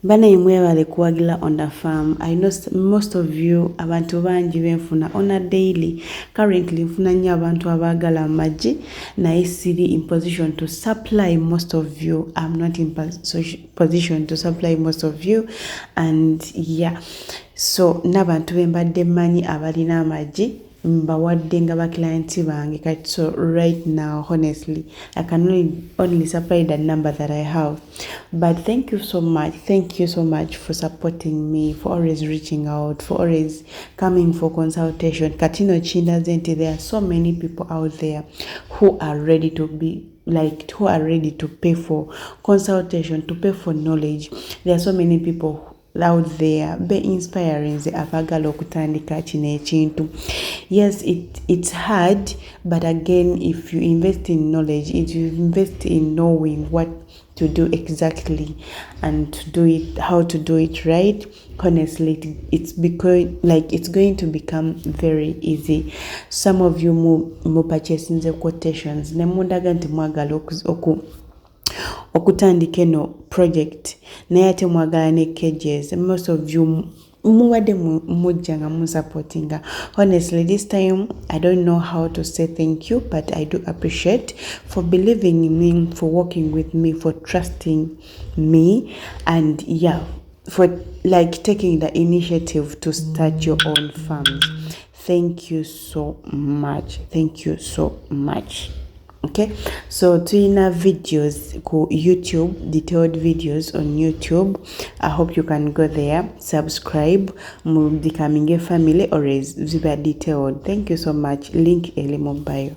Bana imwebale kuwagira on the farm. I know most of you abantu bangi benfuna on a daily. Currently nfuna nnyo abantu abagala amagi naye siri in position to supply most of you. I'm not in position to supply most of you, and yeah, so n'abantu bembadde mmanyi abalina amagi mbawadde nga baklienti bange kati. So right now honestly I can only supply the number that I have, but thank you so much for supporting me, for always reaching out, for always coming for consultation. Katino Chindazenti, there are so many people out there who are ready to pay for consultation, to pay for knowledge. There are so many people out there be inspiring ze abagala okutandika kino ekintu. Yes, it's hard, but again, if you invest in knowledge, if you invest in knowing what to do exactly and to do it, how to do it right, honestly it's going to become very easy. Some of you mu purchasing the quotations nemundaga nti mwagala okutandika eno project naye ate mwagala ne cages. Most of you muwadde mujja nga musupportinga. Honestly, this time I don't know how to say thank you, but I do appreciate for believing in me, for working with me, for trusting me, and yeah, for taking the initiative to start your own farms. Thank you so much. Okay, so tuyina videos ku YouTube, detailed videos on YouTube. I hope you can go there, subscribe, becoming a family, or ziba detailed. Thank you so much. Link eli mu bio.